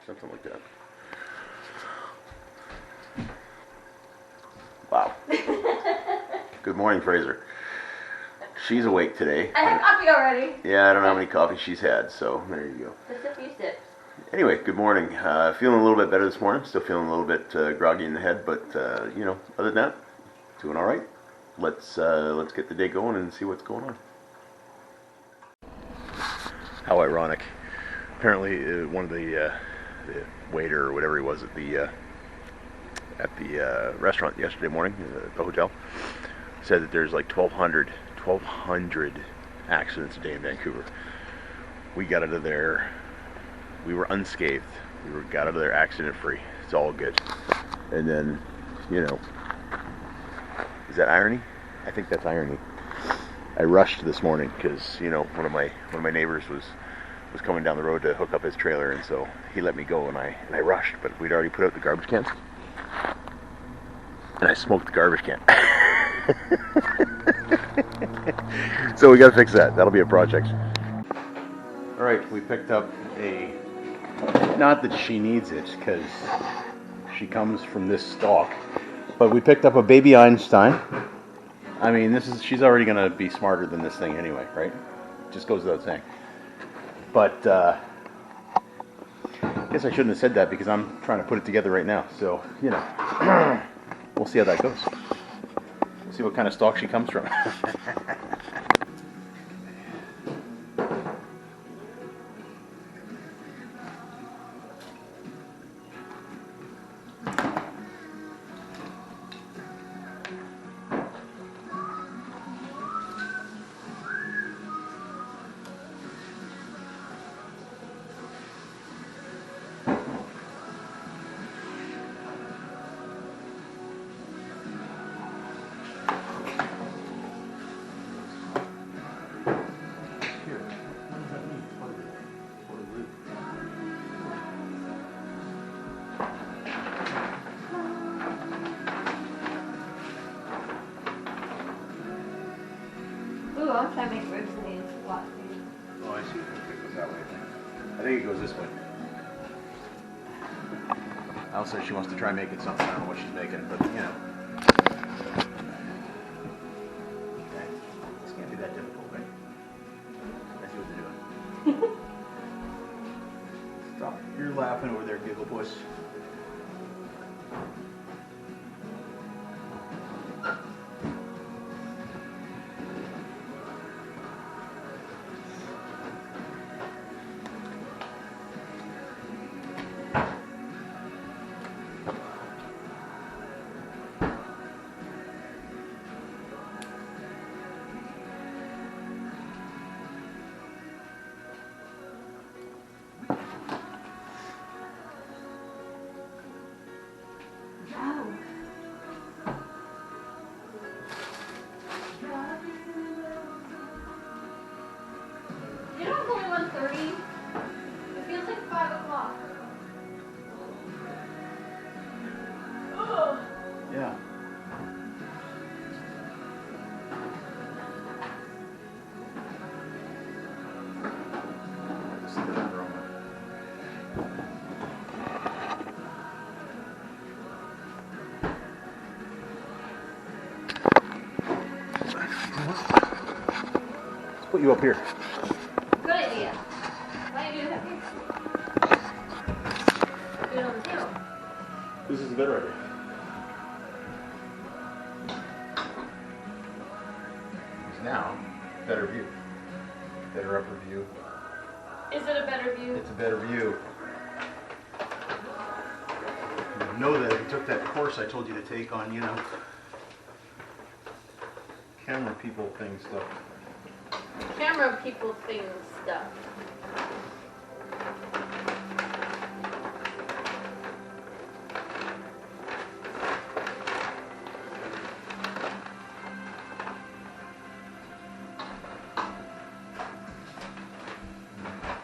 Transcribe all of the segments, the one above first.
something like that. Wow. Good morning, Fraser. She's awake today. I had coffee already. Yeah, I don't know how many coffees she's had, so there you go. Just a few sips. Anyway, good morning. Feeling a little bit better this morning. Still feeling a little bit groggy in the head, but you know, other than that, doing all right. Let's get the day going and see what's going on. How ironic! Apparently, one of the waiter or whatever he was at the restaurant yesterday morning, at the hotel, said that there's like 1,200 accidents a day in Vancouver. We got out of there. We were unscathed. We got out of there accident free. It's all good. And then, you know, is that irony? I think that's irony. I rushed this morning because, you know, one of my neighbors was coming down the road to hook up his trailer, and so he let me go, and I rushed, but we'd already put out the garbage cans, and I smoked the garbage can. So we got to fix that. That'll be a project. All right, we picked up not that she needs it because she comes from this stock, but we picked up a baby Einstein. I mean, she's already going to be smarter than this thing anyway, right? Just goes without saying. But I guess I shouldn't have said that because I'm trying to put it together right now. So, you know, we'll see how that goes. We'll see what kind of stock she comes from. Ooh, I'm trying to make ribs in these lots. Oh, I see. It goes that way. I think it goes this way. Al says she wants to try making something. I don't know what she's making, but you know. Okay. This can't be that difficult, right? I see what they're doing. Stop. You're laughing over there, Giggle Puss. You know it's only 1:30? It feels like 5 o'clock. Oh. Yeah. Let's put you up here. Good idea. Why do you do that here? Do it on the table. This is a better idea. Now, better view. Better upper view. Is it a better view? It's a better view. You know that if you took that course I told you to take on, you know, camera people thing stuff. Camera people things stuff.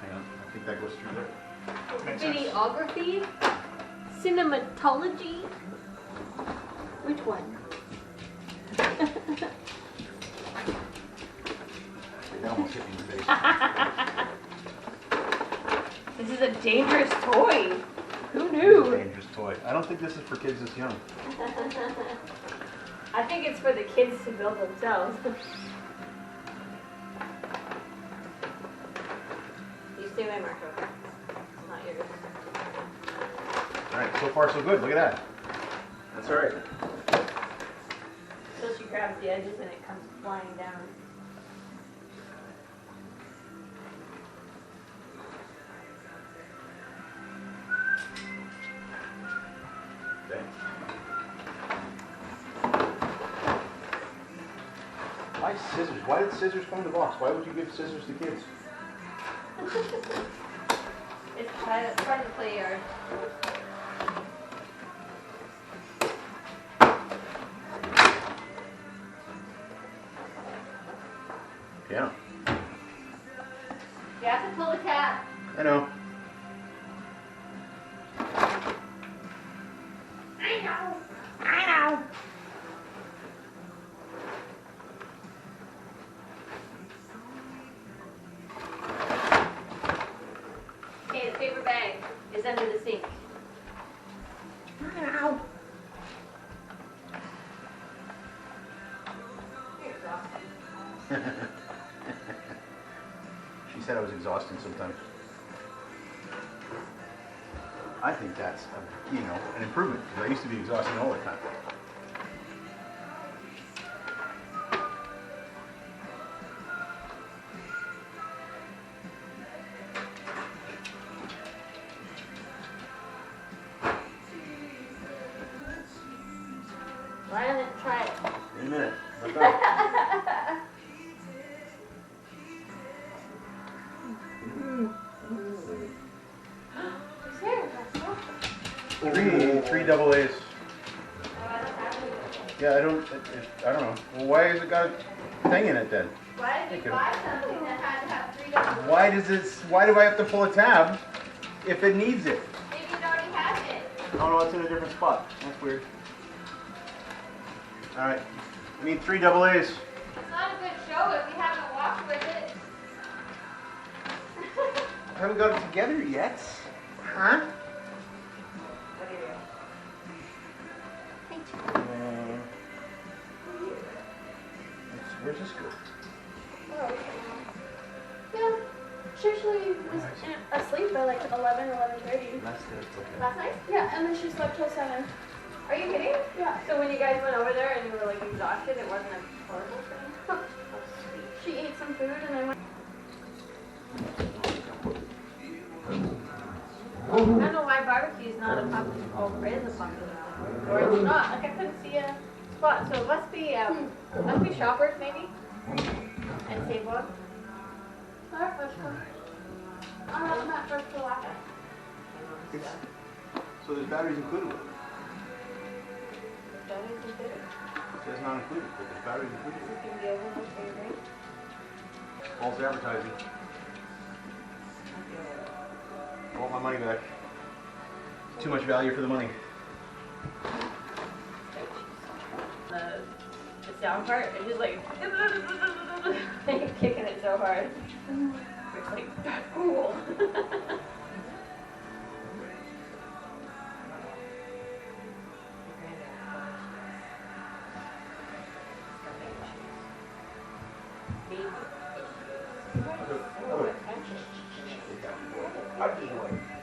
Hang on, I think that goes through there. Makes sense. Videography? Cinematology? Which one? That almost hit me in the face. This is a dangerous toy. Who It's a knew? dangerous toy. I don't think this is for kids this young. I think it's for the kids to build themselves. You stay away, Marco. It's not yours. Alright, so far so good. Look at that. That's alright. Until she grabs the edges and it comes flying down. Okay. Why scissors? Why did scissors come in the box? Why would you give scissors to kids? It's part of the play yard. Yeah. You have to pull the tab. I know. I know. I know. Okay, the paper bag is under the sink. Ow. You're exhausted. She said I was exhausting sometimes. I think that's, an improvement, because I used to be exhausting all the time. Why don't you try it? Wait a minute. What's that? Three double A's. Yeah, I don't know. Well, why has it got a thing in it then? Why did you buy something that had to have 3 double? Why do I have to pull a tab if it needs it? Maybe it already has it. Oh no, it's in a different spot. That's weird. Alright. I need 3 double A's. It's not a good show if we haven't walked with it. I haven't got it together yet. Huh? Where's this go? Yeah, she actually was asleep by like 11 or 11:30. That's it. Okay. Last night? Yeah, and then she slept till 7. Are you kidding? Yeah. So when you guys went over there and you were like exhausted, it wasn't a horrible thing? Oh, sweet. She ate some food and I went. I don't know why barbecue is not a pumpkin. Oh, it is a pumpkin. Or it's not. Like I couldn't see a spot. So it must be shoppers maybe. And save one. Our first one. I'm not that first to laugh at. So there's batteries included with it. That is good. It says not included, but there's batteries included. This is gonna be over my favorite. False advertising. I want my money back. Too much value for the money. The sound part, it's just like kicking it so hard. It's like cool.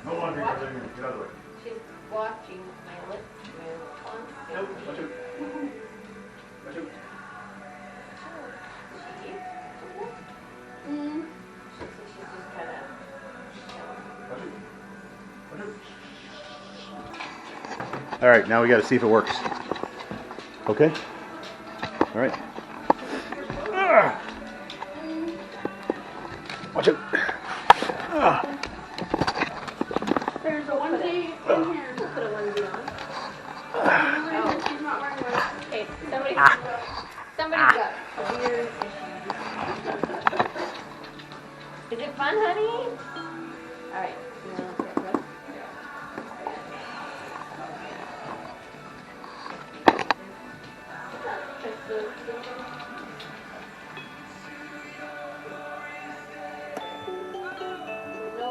No laundry. Get out of the way. She's watching my lips move on. Nope. Watch out. Watch out. Mm. She's just kind of. Watch out. All right, now we got to see if it works. Okay. All right. Watch out. There's a onesie in here. Put a onesie on. She's not wearing one. Okay, somebody's got weird issues. Is it fun, honey? All right. You wanna get ready? No,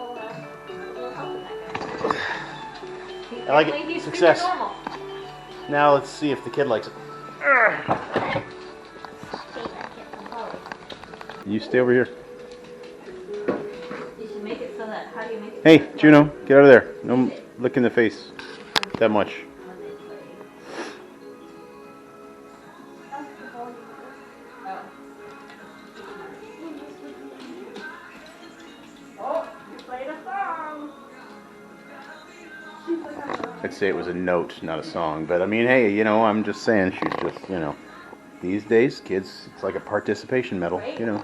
I like it. He's Success. super normal. Now let's see if the kid likes it. You stay over here. You should make it so that, how do you make it? Hey, Juno, get out of there. No look in the face that much. Oh, you played a song. I'd say it was a note, not a song. But I mean, hey, you know, I'm just saying she's just, you know, these days, kids, it's like a participation medal, you know.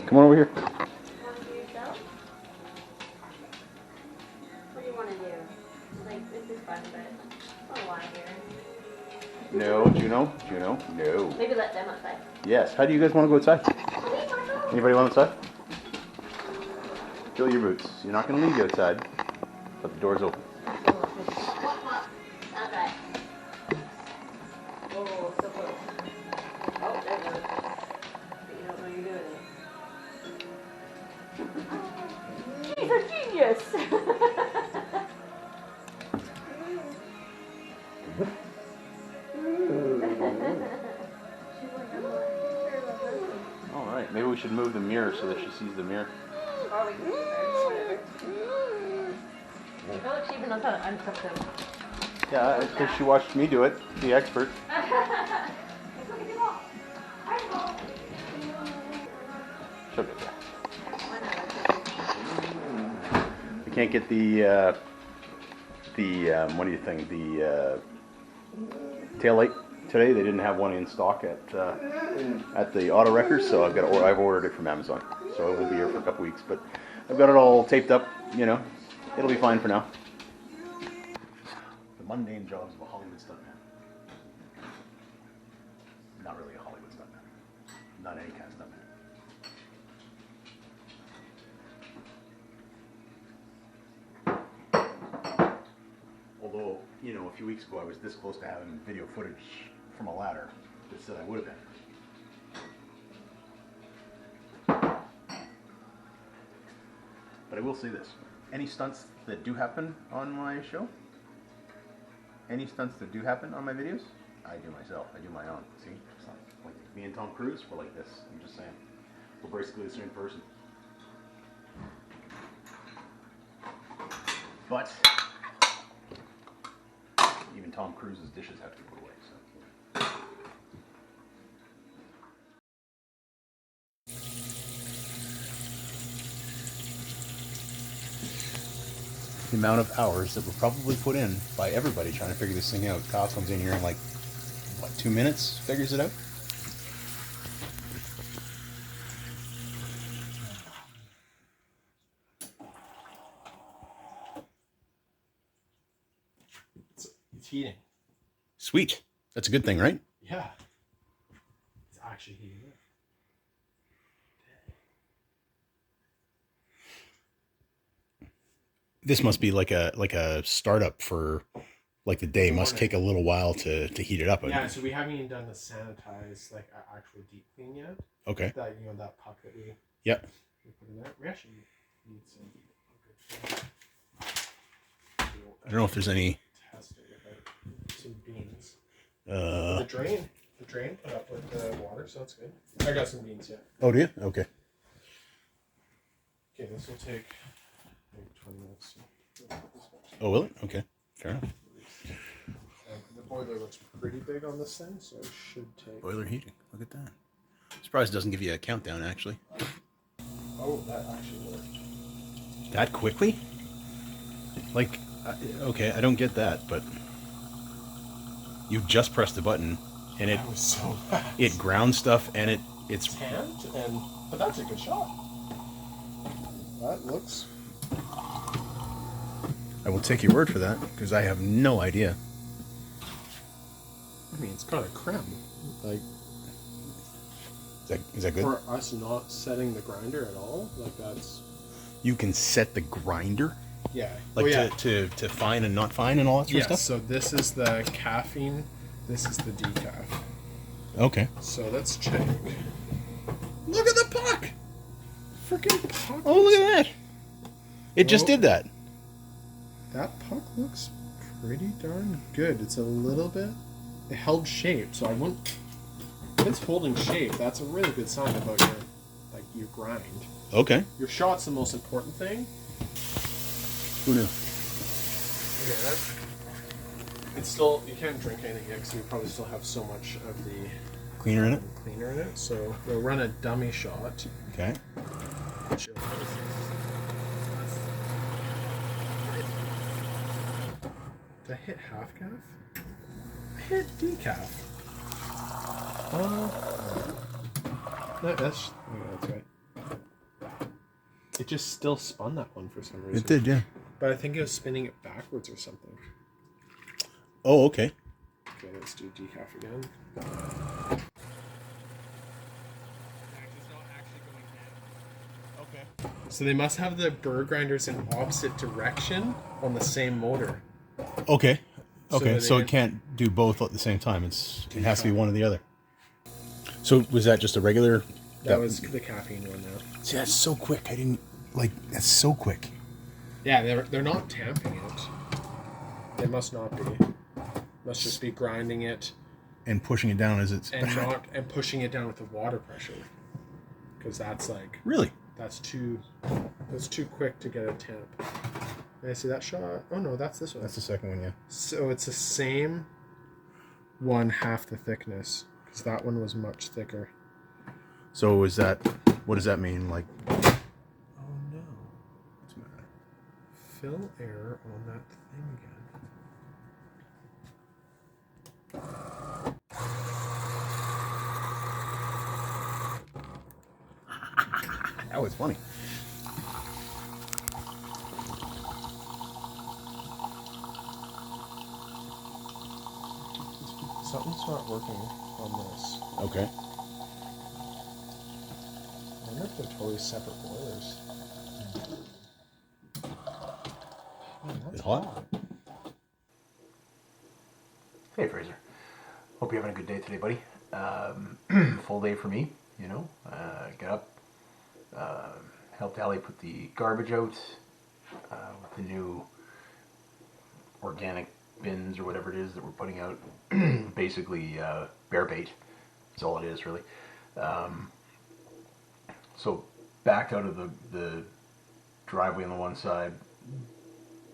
Come on over here. What do you want to do? Like, this is fun, but I don't want to hear. No, Juno, no. Maybe let them outside. Yes, how do you guys want to go outside? Anybody want outside? Fill your boots. You're not going to leave you outside, but the door's open. Okay. Oh, so close. Oh, there it goes. But you don't know you're doing it. He's a genius! All right, maybe we should move the mirror so that she sees the mirror. Or we can whatever. Oh, she even knows how to untuck them. Yeah, because she watched me do it, the expert. She'll get that. We can't get the what do you think, the tail light today. They didn't have one in stock at the auto wreckers, so I've ordered it from Amazon. So it will be here for a couple weeks, but I've got it all taped up. You know, it'll be fine for now. The mundane jobs of a Hollywood stuntman. Not really a Hollywood stuntman. Not any kind of stuntman. Although, you know, a few weeks ago I was this close to having video footage from a ladder that said I would have been. But I will say this. Any stunts that do happen on my show, any stunts that do happen on my videos, I do myself. I do my own. See? It's not like me and Tom Cruise were like this. I'm just saying. We're basically the same person. But even Tom Cruise's dishes have to go away. So. The amount of hours that were probably put in by everybody trying to figure this thing out. Kyle comes in here in like, what, 2 minutes? Figures it out? It's heating. Sweet. That's a good thing, right? Yeah. It's actually heating up. This must be like a startup for like the day. Must take a little while to heat it up. Yeah, so we haven't even done the sanitize, like actual deep clean yet. Okay. That, you know, that puck that we Yep. put in there. We actually need some. I don't know if there's any. Test it with some beans. Uh. The drain put up with the water, so that's good. I got some beans, yeah. Oh, do you? Okay. Okay, this will take maybe 20 minutes. Oh, will it? Okay. Fair enough. The boiler looks pretty big on this thing, so it should take. Boiler heating. Look at that. Surprised it doesn't give you a countdown, actually. Oh, that actually worked. That quickly? Like, okay, I don't get that, but you just press the button and That was so fast. it grounds stuff and it's Tanned, but that's a good shot. That looks. I will take your word for that because I have no idea. I mean, it's kind of creme. Like, Is that good? for us not setting the grinder at all, like that's. You can set the grinder, Yeah. like oh, yeah. to fine and not fine and all that sort Yeah. of stuff. So this is the caffeine. This is the decaf. Okay. So let's check. Look at the puck! Freaking puck. Oh, look at that. It just did that. That puck looks pretty darn good. It's a little bit... It held shape, so I wouldn't... If it's holding shape, that's a really good sign about your grind. Okay. Your shot's the most important thing. Who knew? Okay, it's still... You can't drink anything yet, because we probably still have so much of the... Cleaner in it? Cleaner in it. So we'll run a dummy shot. Okay. Did I hit half calf? I hit decaf. No, that's right. It just still spun that one for some reason. It did, yeah. But I think it was spinning it backwards or something. Oh, okay. Okay, let's do decaf again. Okay. So they must have the burr grinders in opposite direction on the same motor. Okay. Okay, so they- it can't do both at the same time. It has to be one or the other. So was that just a regular? That was the caffeine one now. See, that's so quick. I didn't like. That's so quick. Yeah, they're not tamping it. They must not be. Must just be grinding it And pushing it down as it's and pushing it down with the water pressure. Because that's like really. that's too quick to get a temp. Can I see that shot? Oh no, that's this one. That's the second one, yeah. So it's the same one, half the thickness. Because that one was much thicker. So is that? What does that mean? Like, Oh no. what's the matter? Fill error on that thing again. That was funny. Something's not working on this. Okay. I wonder if they're totally separate boilers. Man, that's It's hot. Hey, Fraser. Hope you're having a good day today, buddy. Full day for me, you know. Get up, helped Allie put the garbage out with the new organic bins or whatever it is that we're putting out. Basically, bear bait. That's all it is, really. So backed out of the driveway on the one side,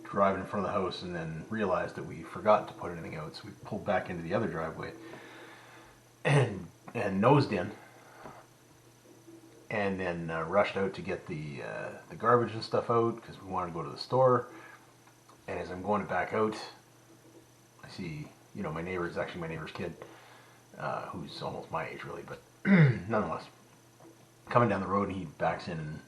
driving in front of the house, and then realized that we forgot to put anything out. So we pulled back into the other driveway and nosed in, and then rushed out to get the garbage and stuff out because we wanted to go to the store. And as I'm going back out, I see, you know, my neighbor's actually my neighbor's kid, who's almost my age really, but nonetheless, coming down the road, and he backs in and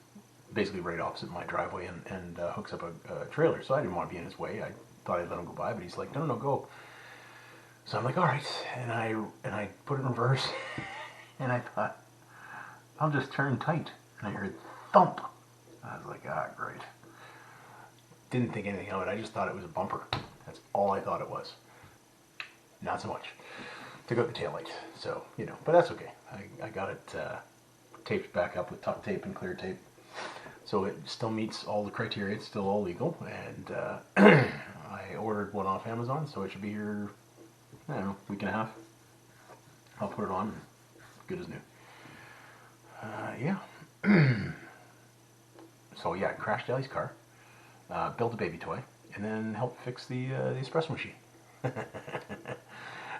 basically right opposite my driveway and hooks up a trailer. So I didn't want to be in his way. I thought I'd let him go by, but he's like, no, go. So I'm like, all right, and I put it in reverse, and I thought, I'll just turn tight, and I heard thump. I was like, great. Didn't think anything of it. I just thought it was a bumper. That's all I thought it was. Not so much. Took out the taillight, so, you know, but that's okay. I got it taped back up with tuck tape and clear tape. So it still meets all the criteria. It's still all legal, and I ordered one off Amazon, so it should be here, I don't know, week and a half. I'll put it on, good as new. Yeah. So yeah, crashed Ellie's car, built a baby toy, and then helped fix the espresso machine.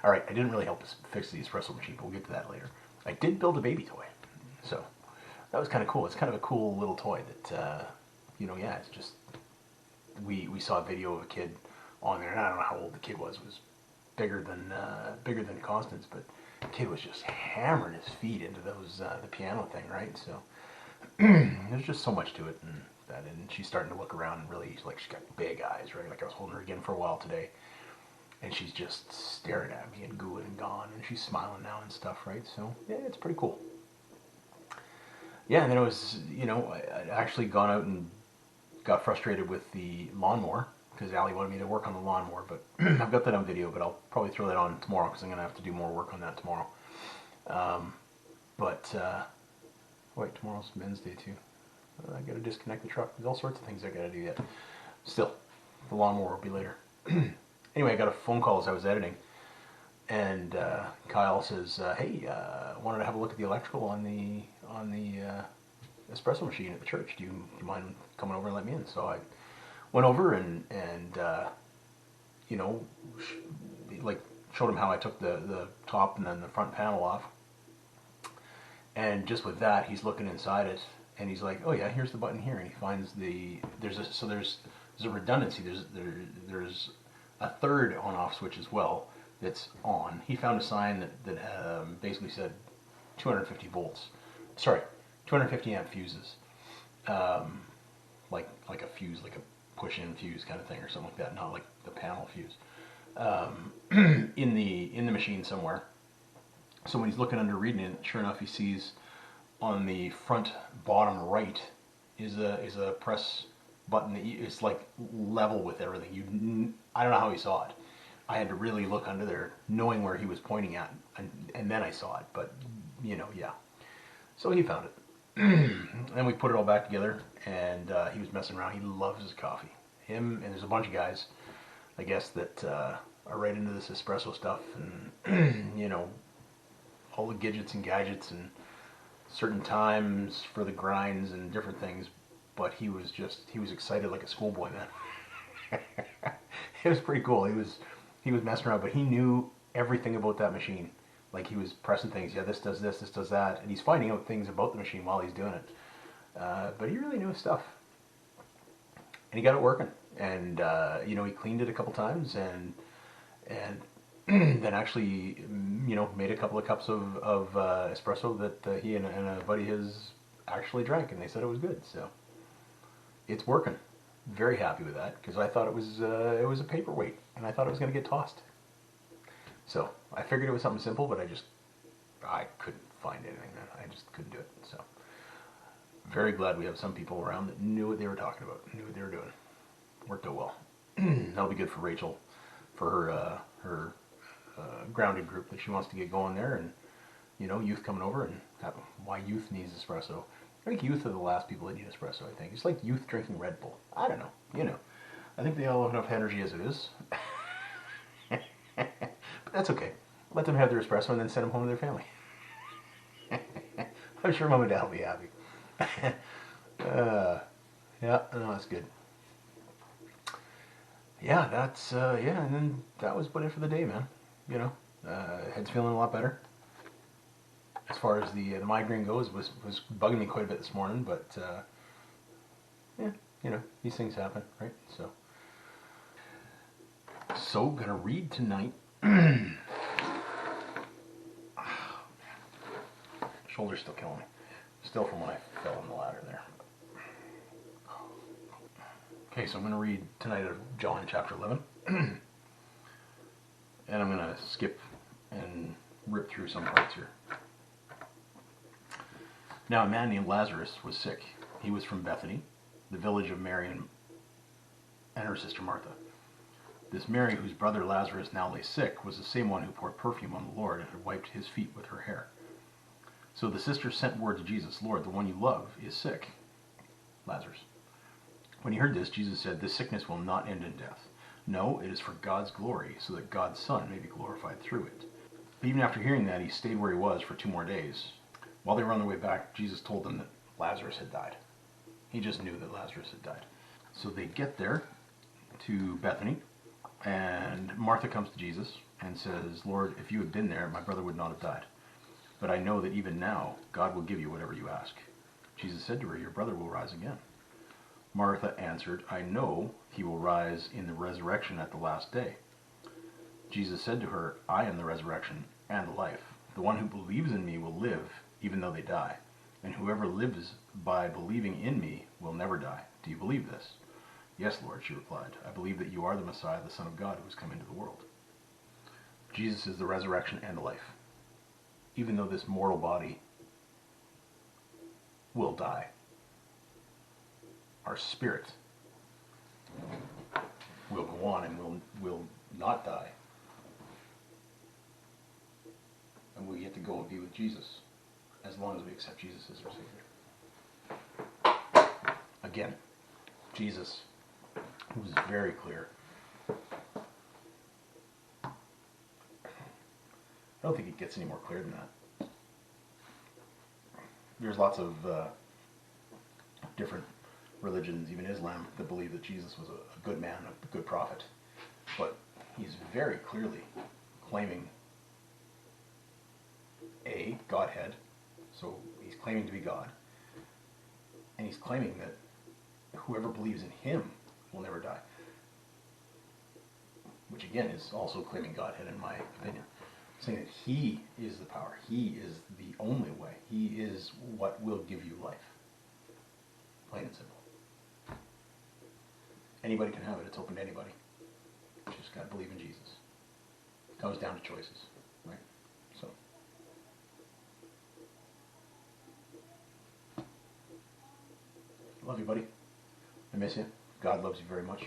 All right, I didn't really help fix the espresso machine, but we'll get to that later. I did build a baby toy, so that was kind of cool. It's kind of a cool little toy that, you know, yeah, it's just, we saw a video of a kid on there, and I don't know how old the kid was. It was bigger than Constance, but the kid was just hammering his feet into those, the piano thing, right? So there's just so much to it, and she's starting to look around and really, like, she's got big eyes, right? Like I was holding her again for a while today, and she's just staring at me and gooing and gone, and she's smiling now and stuff, right? So yeah, it's pretty cool. Yeah, and then it was, you know, I'd actually gone out and got frustrated with the lawnmower because Allie wanted me to work on the lawnmower, but I've got that on video, but I'll probably throw that on tomorrow because I'm going to have to do more work on that tomorrow. Wait, tomorrow's Wednesday too. I got to disconnect the truck. There's all sorts of things I got to do yet. Still, the lawnmower will be later. Anyway, I got a phone call as I was editing, and Kyle says, "Hey, wanted to have a look at the electrical on the espresso machine at the church. Do you mind coming over and let me in?" So I went over and you know, showed him how I took the top and then the front panel off. And just with that, he's looking inside it, and he's like, "Oh yeah, here's the button here." And he finds there's a redundancy. There's a third on-off switch as well that's on. He found a sign that basically said 250 volts. Sorry, 250 amp fuses. Like a fuse, like a push-in fuse kind of thing or something like that, not like the panel fuse. In the machine somewhere. So when he's looking under reading it, sure enough, he sees on the front bottom right is a press button that is like level with everything. I don't know how he saw it. I had to really look under there, knowing where he was pointing at, and then I saw it. But you know, yeah. So he found it. Then we put it all back together, and he was messing around. He loves his coffee. Him and there's a bunch of guys, I guess, that are right into this espresso stuff, and you know, all the gadgets and gadgets and certain times for the grinds and different things. But he was excited like a schoolboy, man. It was pretty cool. He was messing around, but he knew everything about that machine. Like he was pressing things. Yeah, this does this, this does that, and he's finding out things about the machine while he's doing it. But he really knew his stuff, and he got it working. And you know, he cleaned it a couple times, and then actually, you know, made a couple of cups of espresso that he and a buddy of his actually drank, and they said it was good. So it's working. Very happy with that, because I thought it was a paperweight, and I thought it was going to get tossed. So I figured it was something simple, but I couldn't find anything. I just couldn't do it. So very glad we have some people around that knew what they were talking about, knew what they were doing. Worked out well. That'll be good for Rachel, for her grounded group that she wants to get going there, and you know, youth coming over, and why youth needs espresso. I think youth are the last people that need espresso. I think it's like youth drinking Red Bull. I don't know. You know, I think they all have enough energy as it is. But that's okay. Let them have their espresso and then send them home to their family. I'm sure mom and dad will be happy. Yeah, no, that's good. Yeah, that's yeah, and then that was about it for the day, man. You know, head's feeling a lot better. As far as the migraine goes, was bugging me quite a bit this morning, but yeah, you know, these things happen, right? So gonna read tonight. Shoulder's still killing me. Still from when I fell on the ladder there. Okay, so I'm going to read tonight out of John chapter 11. And I'm going to skip and rip through some parts here. Now a man named Lazarus was sick. He was from Bethany, the village of Mary and her sister Martha. This Mary, whose brother Lazarus now lay sick, was the same one who poured perfume on the Lord and had wiped his feet with her hair. So the sisters sent word to Jesus, "Lord, the one you love is sick." Lazarus. When he heard this, Jesus said, "This sickness will not end in death. No, it is for God's glory, so that God's Son may be glorified through it." But even after hearing that, he stayed where he was for 2 more days. While they were on their way back, Jesus told them that Lazarus had died. He just knew that Lazarus had died. So they get there to Bethany, and Martha comes to Jesus and says, "Lord, if you had been there, my brother would not have died. But I know that even now, God will give you whatever you ask." Jesus said to her, "Your brother will rise again." Martha answered, "I know he will rise in the resurrection at the last day." Jesus said to her, "I am the resurrection and the life. The one who believes in me will live even though they die. And whoever lives by believing in me will never die. Do you believe this?" "Yes, Lord," she replied. "I believe that you are the Messiah, the Son of God, who has come into the world." Jesus is the resurrection and the life. Even though this mortal body will die, our spirit we'll go on and we'll not die. And we get to go and be with Jesus as long as we accept Jesus as our Savior. Again, Jesus was very clear. I don't think it gets any more clear than that. There's lots of different religions, even Islam, that believe that Jesus was a good man, a good prophet. But he's very clearly claiming Godhead, so he's claiming to be God, and he's claiming that whoever believes in him will never die, which again is also claiming Godhead in my opinion, saying that he is the power, he is the only way, he is what will give you life, plain and simple. Anybody can have it, it's open to anybody, you just got to believe in Jesus. It comes down to choices, right? So love you, buddy. I miss you. God loves you very much.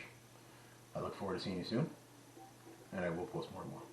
I look forward to seeing you soon. And I will post more and more.